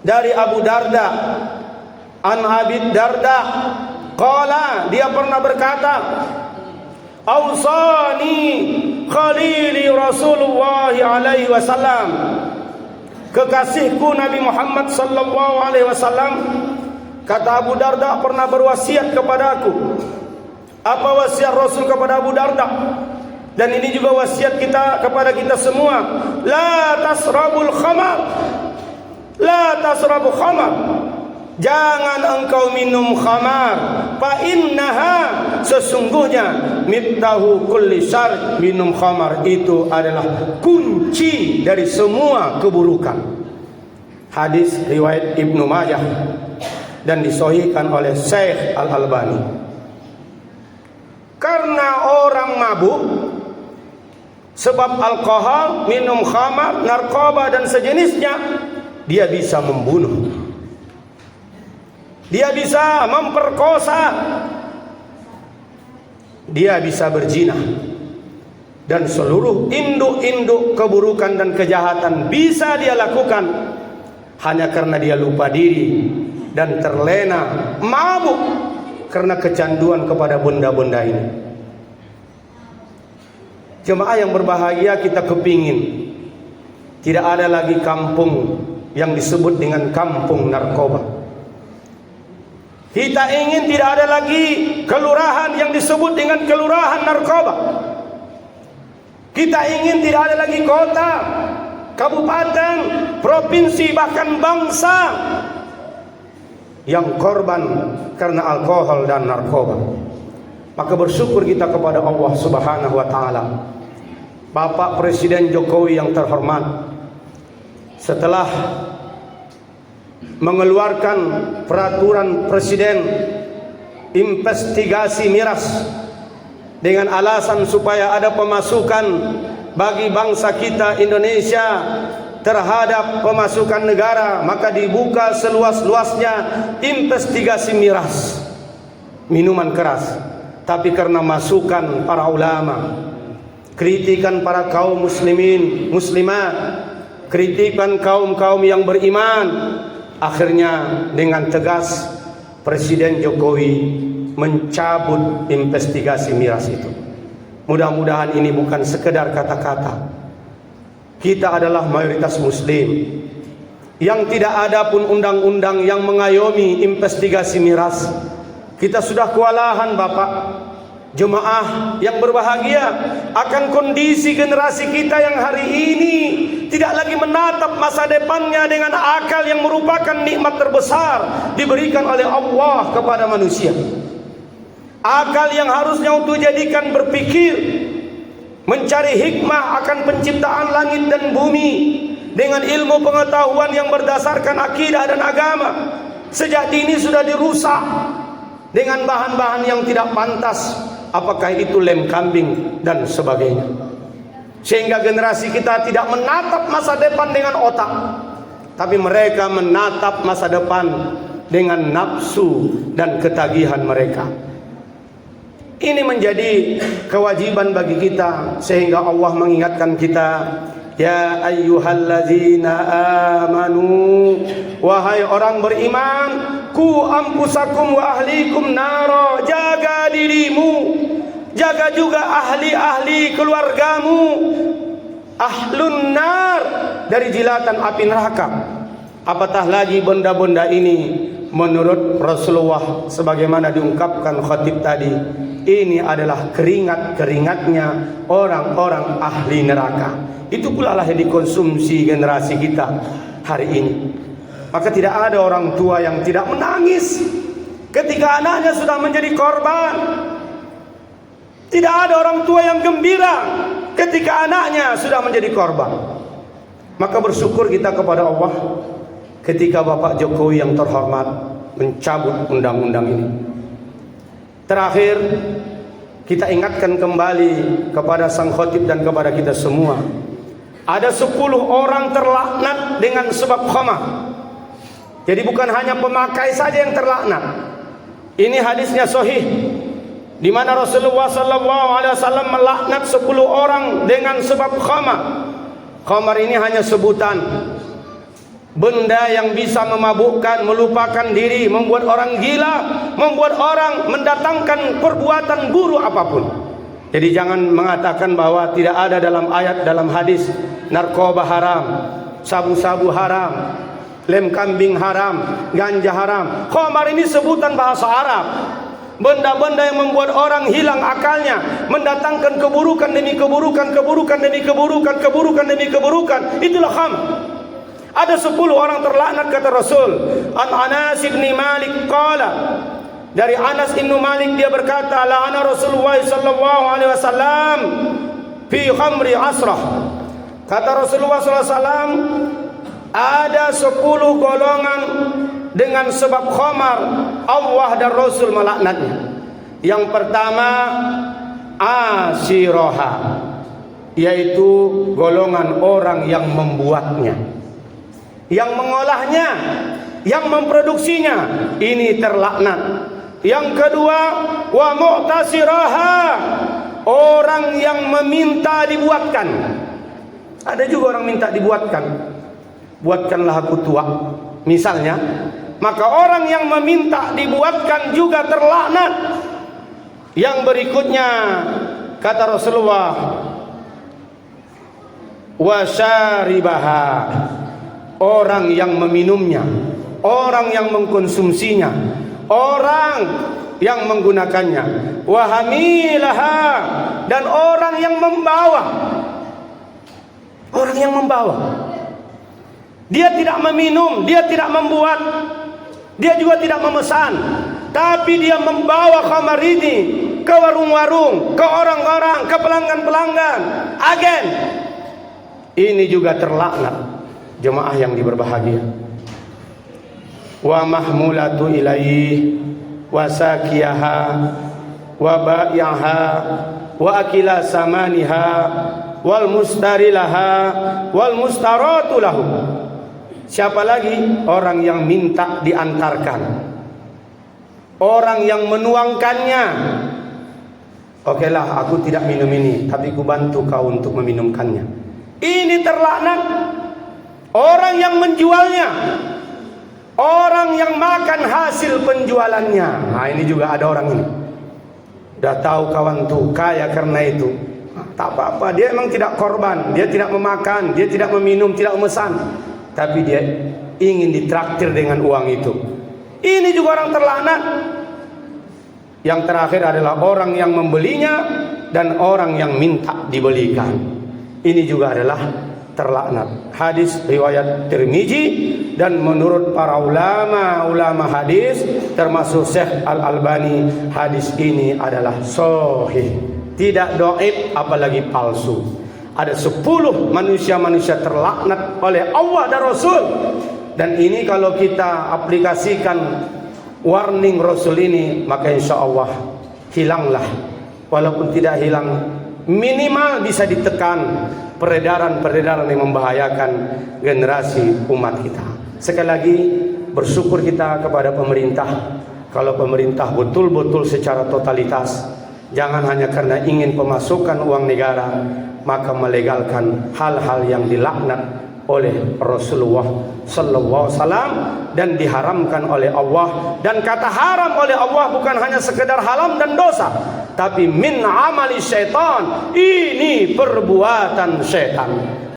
dari Abu Darda, an Abi Darda qala, dia pernah berkata, ausani khalili Rasulullah alaihi wasallam, kekasihku Nabi Muhammad sallallahu alaihi wasallam, kata Abu Darda, pernah berwasiat kepadaku. Apa wasiat Rasul kepada Abu Darda? Dan ini juga wasiat kita kepada kita semua. La tasrabul khamar, la tasrabu khamar, jangan engkau minum khamar. Fa innaha, sesungguhnya, miftahu kulli syarr, minum khamar itu adalah kunci dari semua keburukan. Hadis riwayat Ibnu Majah dan disahihkan oleh Syekh Al-Albani. Karena orang mabuk, sebab alkohol, minum khamar, narkoba dan sejenisnya, dia bisa membunuh, dia bisa memperkosa, dia bisa berzina, dan seluruh induk-induk keburukan dan kejahatan bisa dia lakukan hanya karena dia lupa diri dan terlena, mabuk karena kecanduan kepada benda-benda ini. Jemaah yang berbahagia, kita kepingin tidak ada lagi kampung yang disebut dengan kampung narkoba. Kita ingin tidak ada lagi kelurahan yang disebut dengan kelurahan narkoba. Kita ingin tidak ada lagi kota, kabupaten, provinsi, bahkan bangsa yang korban karena alkohol dan narkoba. Maka bersyukur kita kepada Allah Subhanahu wa taala. Bapak Presiden Jokowi yang terhormat, setelah mengeluarkan peraturan presiden investigasi miras dengan alasan supaya ada pemasukan bagi bangsa kita Indonesia terhadap pemasukan negara, maka dibuka seluas-luasnya investigasi miras, minuman keras. Tapi karena masukan para ulama, kritikan para kaum muslimin, muslimat, kritikan kaum-kaum yang beriman, akhirnya dengan tegas Presiden Jokowi mencabut investigasi miras itu. Mudah-mudahan ini bukan sekedar kata-kata. Kita adalah mayoritas muslim yang tidak ada pun undang-undang yang mengayomi investigasi miras. Kita sudah kewalahan Bapak. Jemaah yang berbahagia, akan kondisi generasi kita yang hari ini tidak lagi menatap masa depannya dengan akal yang merupakan nikmat terbesar diberikan oleh Allah kepada manusia. Akal yang harusnya untuk jadikan berpikir, mencari hikmah akan penciptaan langit dan bumi dengan ilmu pengetahuan yang berdasarkan akidah dan agama, sejak dini sudah dirusak dengan bahan-bahan yang tidak pantas. Apakah itu lem kambing dan sebagainya, sehingga generasi kita tidak menatap masa depan dengan otak, tapi mereka menatap masa depan dengan nafsu dan ketagihan mereka. Ini menjadi kewajiban bagi kita, sehingga Allah mengingatkan kita, ya ayyuhallazina amanu, wahai orang beriman, ku anfusakum wa ahlikum naro, jaga dirimu, jaga juga ahli-ahli keluargamu, ahlun nar, dari jilatan api neraka. Apatah lagi benda-benda ini menurut Rasulullah sebagaimana diungkapkan khatib tadi, ini adalah keringat-keringatnya orang-orang ahli neraka. Itu pula lah yang dikonsumsi generasi kita hari ini. Maka tidak ada orang tua yang tidak menangis ketika anaknya sudah menjadi korban. Tidak ada orang tua yang gembira ketika anaknya sudah menjadi korban. Maka bersyukur kita kepada Allah ketika Bapak Jokowi yang terhormat mencabut undang-undang ini. Terakhir, kita ingatkan kembali kepada sang khatib dan kepada kita semua. Ada 10 orang terlaknat dengan sebab khamar. Jadi bukan hanya pemakai saja yang terlaknat. Ini hadisnya sahih, di mana Rasulullah SAW melaknat 10 orang dengan sebab khamar. Khamar ini hanya sebutan. benda yang bisa memabukkan, melupakan diri, membuat orang gila, membuat orang mendatangkan perbuatan buruk apapun. Jadi jangan mengatakan bahwa tidak ada dalam ayat, dalam hadis, narkoba haram, sabu-sabu haram, lem kambing haram, ganja haram. Khamar ini sebutan bahasa Arab. Benda-benda yang membuat orang hilang akalnya, mendatangkan keburukan demi keburukan, keburukan demi keburukan, keburukan demi keburukan. Itulah khamr. Ada 10 orang terlaknat kata Rasul. An Anas bin Malik qala, dari Anas bin Malik dia berkata, la'ana Rasulullah sallallahu alaihi wasallam fi khamri asrah. Kata Rasulullah sallallahu alaihi wasallam, ada 10 golongan dengan sebab khamar Allah dan Rasul melaknatnya. Yang pertama, asyiroha, yaitu golongan orang yang membuatnya, yang mengolahnya, yang memproduksinya, ini terlaknat. Yang kedua, wa mu'tasiraha, orang yang meminta dibuatkan. Ada juga orang minta dibuatkan, buatkanlah aku tua misalnya. Maka orang yang meminta dibuatkan juga terlaknat. Yang berikutnya kata Rasulullah, wasyaribaha, orang yang meminumnya, orang yang mengkonsumsinya, orang yang menggunakannya, wahamilaha, dan orang yang membawa. Orang yang membawa, dia tidak meminum, dia tidak membuat, dia juga tidak memesan, tapi dia membawa khamar ini ke warung-warung, ke orang-orang, ke pelanggan-pelanggan, agen. Ini juga terlaknat, jemaah yang berbahagia. Wa mahmulatu ilaih wa sakiyaha wa ba'iha wa akila samaniha wal mustarilaha wal mustaratu lahu. Siapa lagi? Orang yang minta diantarkan, orang yang menuangkannya. Oke lah, aku tidak minum ini, tapi ku bantu kau untuk meminumkannya. Ini terlaknat. Orang yang menjualnya, orang yang makan hasil penjualannya. Nah, ini juga ada orang ini. Udah tahu kawan tuh kaya karena itu. Tak apa-apa, dia memang tidak korban, dia tidak memakan, dia tidak meminum, tidak memesan, tapi dia ingin ditraktir dengan uang itu. Ini juga orang terlaknat. Yang terakhir adalah orang yang membelinya dan orang yang minta dibelikan. Ini juga adalah terlaknat. Hadis riwayat Tirmizi, dan menurut para ulama hadis termasuk Syekh Al-Albani, hadis ini adalah sahih, tidak dhaif apalagi palsu. Ada 10 manusia-manusia terlaknat oleh Allah dan Rasul. Dan ini kalau kita aplikasikan warning Rasul ini, maka insya Allah hilanglah. Walaupun tidak hilang, minimal bisa ditekan peredaran-peredaran yang membahayakan generasi umat kita. Sekali lagi bersyukur kita kepada pemerintah. Kalau pemerintah betul-betul secara totalitas, jangan hanya karena ingin pemasukan uang negara, maka melegalkan hal-hal yang dilaknat oleh Rasulullah sallallahu alaihi wasallam dan diharamkan oleh Allah. Dan kata haram oleh Allah bukan hanya sekedar haram dan dosa, tapi min amali syaitan, ini perbuatan syaitan.